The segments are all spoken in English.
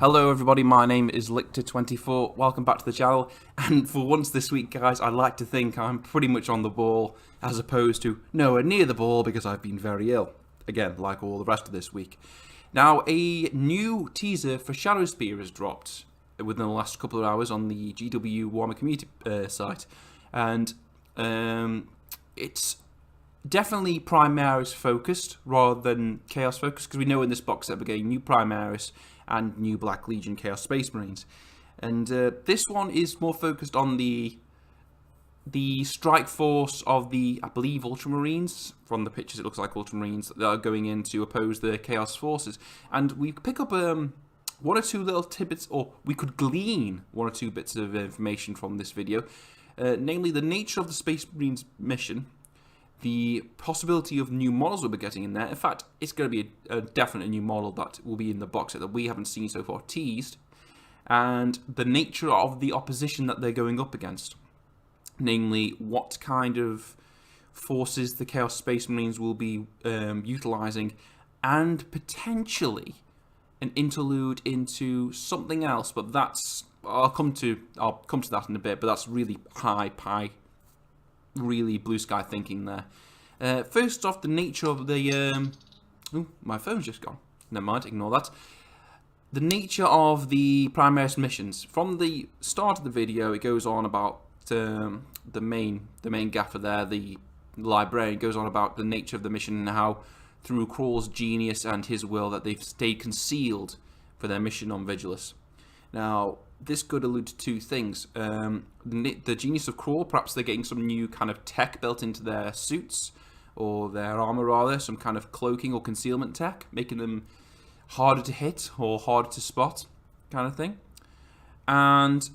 Hello everybody, my name is Lictor24, welcome back to the channel, and for once this week guys, I like to think I'm pretty much on the ball, as opposed to nowhere near the ball because I've been very ill, again, like all the rest of this week. Now, a new teaser for Shadowspear has dropped within the last couple of hours on the GW Warhammer community site, and it's definitely Primaris focused rather than Chaos focused, because we know in this box set we're getting new Primaris and new Black Legion Chaos Space Marines. And this one is more focused on the strike force of the, I believe, Ultramarines. From the pictures it looks like Ultramarines that are going in to oppose the Chaos forces. And we pick up one or two little tidbits, or we could glean one or two bits of information from this video. Namely, the nature of the Space Marines mission, the possibility of new models we'll be getting in there. In fact, it's going to be a definite new model that will be in the box set that we haven't seen so far teased, and the nature of the opposition that they're going up against. Namely, what kind of forces the Chaos Space Marines will be utilising, and potentially an interlude into something else, but that's I'll come to that in a bit, but that's really high pie, really blue sky thinking there. First off, the nature of the ooh, my phone's just gone. Never mind, ignore that. The nature of the Primaris missions. From the start of the video, it goes on about the main gaffer there, the librarian, goes on about the nature of the mission and how, through Crawl's genius and his will, that they've stayed concealed for their mission on Vigilus. Now, this could allude to two things. The genius of Crawl, perhaps they're getting some new kind of tech built into their suits, or their armor rather, some kind of cloaking or concealment tech, making them harder to hit or harder to spot, kind of thing. And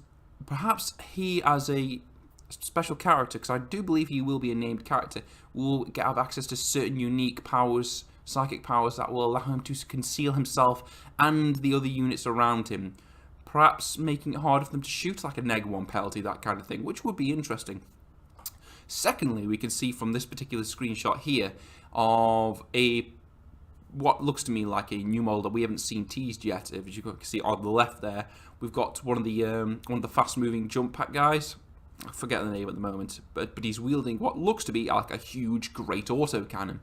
perhaps he, as a special character, because I do believe he will be a named character, will have access to certain unique powers, psychic powers, that will allow him to conceal himself and the other units around him, perhaps making it harder for them to shoot, like a neg 1 penalty, that kind of thing, which would be interesting. Secondly, we can see from this particular screenshot here of what looks to me like a new model that we haven't seen teased yet. As you can see on the left there, we've got one of the fast-moving jump pack guys. I forget the name at the moment, but he's wielding what looks to be like a huge great autocannon,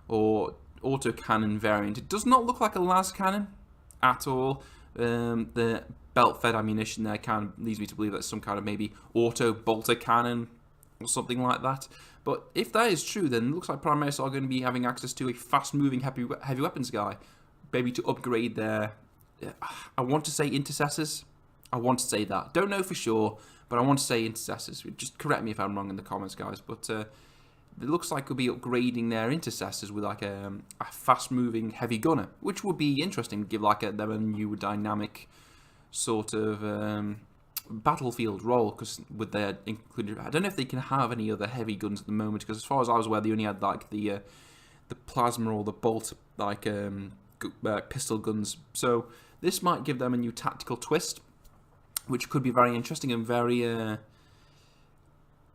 or autocannon variant. It does not look like a las cannon at all. The belt-fed ammunition there kind of leads me to believe that's some kind of maybe auto bolter cannon or something like that. But if that is true, then it looks like Primaris are going to be having access to a fast-moving heavy weapons guy, maybe to upgrade their, I want to say intercessors. I want to say that. Don't know for sure, but I want to say intercessors. Just correct me if I'm wrong in the comments, guys. But it looks like we'll be upgrading their intercessors with like a fast-moving heavy gunner, which would be interesting to give like them a new dynamic sort of battlefield role. Because with their included, I don't know if they can have any other heavy guns at the moment. Because as far as I was aware, they only had like the plasma or the bolt like pistol guns. So this might give them a new tactical twist, which could be very interesting and very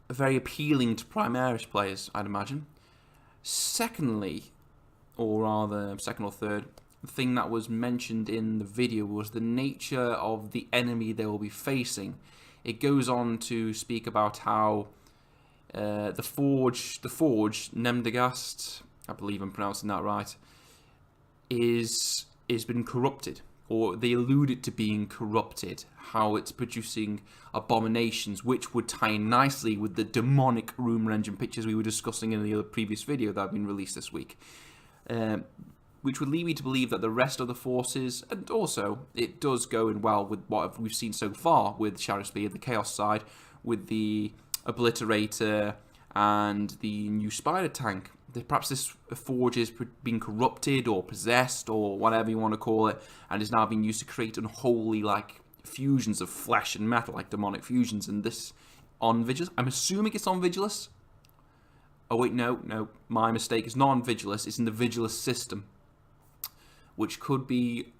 appealing to Primaris players, I'd imagine. Secondly, or rather second or third, the thing that was mentioned in the video was the nature of the enemy they will be facing. It goes on to speak about how the Forge, Nemdegast, I believe I'm pronouncing that right, is been corrupted, or they allude it to being corrupted, how it's producing abominations, which would tie in nicely with the demonic rumor engine pictures we were discussing in the other previous video that have been released this week. Which would lead me to believe that the rest of the forces, and also it does go in well with what we've seen so far with Shadowspear, the Chaos side, with the Obliterator and the new Spider tank. Perhaps this forge is being corrupted or possessed or whatever you want to call it, and is now being used to create unholy like fusions of flesh and metal, like demonic fusions. And this on Vigilus, I'm assuming it's on Vigilus. Oh wait, no, my mistake. It's not on Vigilus. It's in the Vigilus system, which could be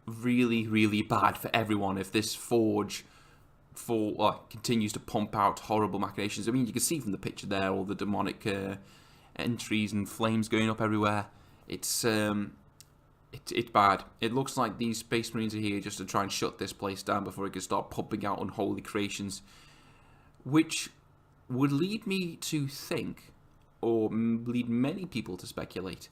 really, really bad for everyone if this forge continues to pump out horrible machinations. I mean, you can see from the picture there all the demonic entries and flames going up everywhere. It's It's bad. It looks like these Space Marines are here just to try and shut this place down before it can start pumping out unholy creations. Which would lead me to think, or lead many people to speculate,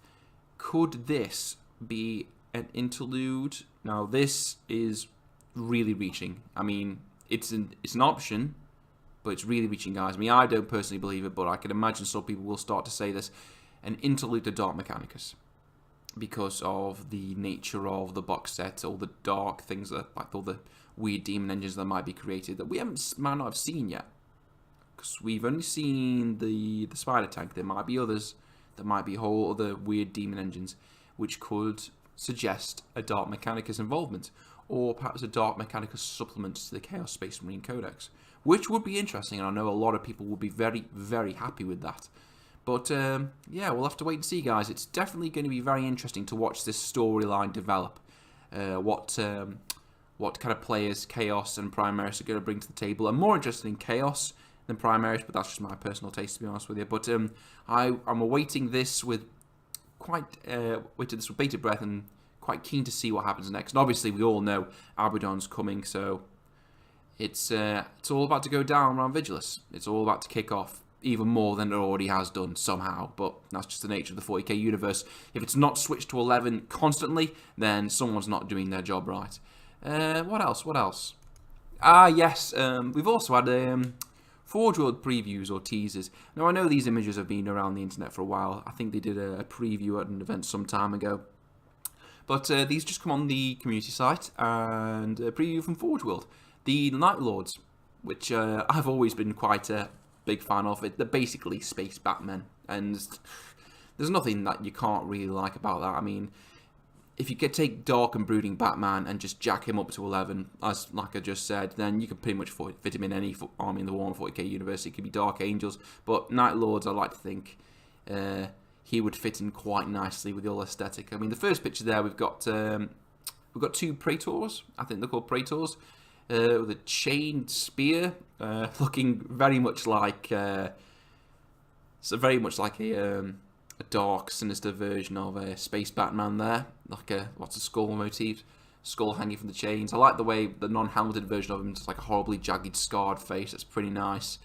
could this be an interlude? Now, this is really reaching. I mean, it's an option, but it's really reaching, guys. I mean, I don't personally believe it, but I can imagine some people will start to say this. An interlude to Dark Mechanicus, because of the nature of the box set, all the dark things, like all the weird demon engines that might be created that we might not have seen yet. Because we've only seen the spider tank. There might be others. There might be whole other weird demon engines, which could suggest a Dark Mechanicus involvement, or perhaps a Dark Mechanicus supplement to the Chaos Space Marine Codex, which would be interesting, and I know a lot of people would be very, very happy with that. But, yeah, we'll have to wait and see, guys. It's definitely going to be very interesting to watch this storyline develop. What kind of players Chaos and Primaris are going to bring to the table. I'm more interested in Chaos than Primaris, but that's just my personal taste, to be honest with you. But I'm awaiting this with with bated breath and quite keen to see what happens next. And obviously, we all know Abaddon's coming, so it's all about to go down around Vigilus. It's all about to kick off. Even more than it already has done somehow, but that's just the nature of the 40k universe. If it's not switched to 11 constantly, then someone's not doing their job right. What else? Ah, yes, we've also had Forgeworld previews or teasers. Now, I know these images have been around the internet for a while. I think they did a preview at an event some time ago. But these just come on the community site, and a preview from Forgeworld. The Night Lords, which I've always been quite a big fan of. They're basically space Batmen, and there's nothing that you can't really like about that. I mean, if you could take Dark and Brooding Batman and just jack him up to 11, as like I just said, then you can pretty much fit him in any army in the Warhammer 40k universe. It could be Dark Angels, but Night Lords, I like to think he would fit in quite nicely with the old aesthetic. I mean, the first picture there, we've got two Praetors. I think they're called Praetors. With a chained spear, looking very much like a dark, sinister version of a space Batman there. Like lots of skull motifs, skull hanging from the chains. I like the way the non-helmeted version of him is like a horribly jagged, scarred face. That's pretty nice.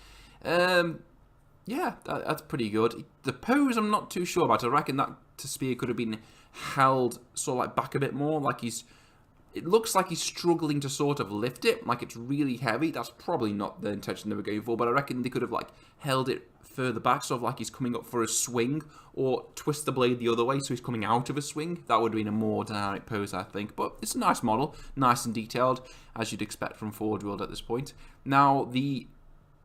Yeah, that's pretty good. The pose, I'm not too sure about. I reckon that spear could have been held sort of like back a bit more, like it looks like he's struggling to sort of lift it, like it's really heavy. That's probably not the intention they were going for, but I reckon they could have like held it further back, sort of like he's coming up for a swing, or twist the blade the other way so he's coming out of a swing. That would have been a more dynamic pose, I think. But it's a nice model, nice and detailed, as you'd expect from Forgeworld at this point. Now, the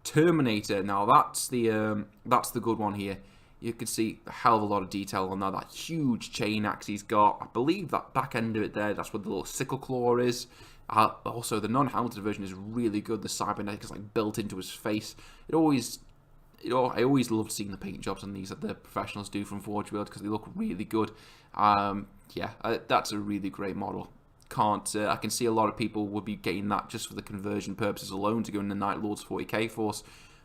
Terminator, now that's the good one here. You can see a hell of a lot of detail on that huge chain axe he's got. I believe that back end of it there, that's where the little sickle claw is. Also, the non-helmeted version is really good. The cybernetic is like built into his face. I always love seeing the paint jobs on these that the professionals do from Forgeworld because they look really good. Yeah, that's a really great model. I can see a lot of people would be getting that just for the conversion purposes alone to go in the Night Lords 40k force.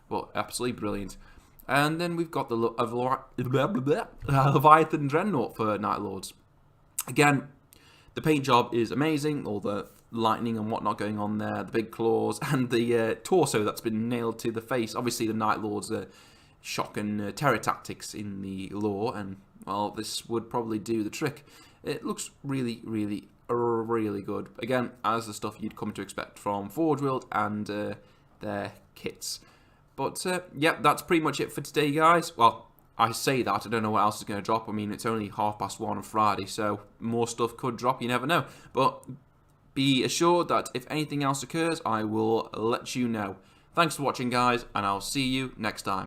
But absolutely brilliant. And then we've got the Leviathan Dreadnought for Night Lords. Again, the paint job is amazing. All the lightning and whatnot going on there. The big claws and the torso that's been nailed to the face. Obviously, the Night Lords are shock and terror tactics in the lore. And, well, this would probably do the trick. It looks really, really, really good. Again, as the stuff you'd come to expect from Forgeworld and their kits. But, yeah, that's pretty much it for today, guys. Well, I say that, I don't know what else is going to drop. I mean, it's only 1:30 on Friday, so more stuff could drop, you never know. But be assured that if anything else occurs, I will let you know. Thanks for watching, guys, and I'll see you next time.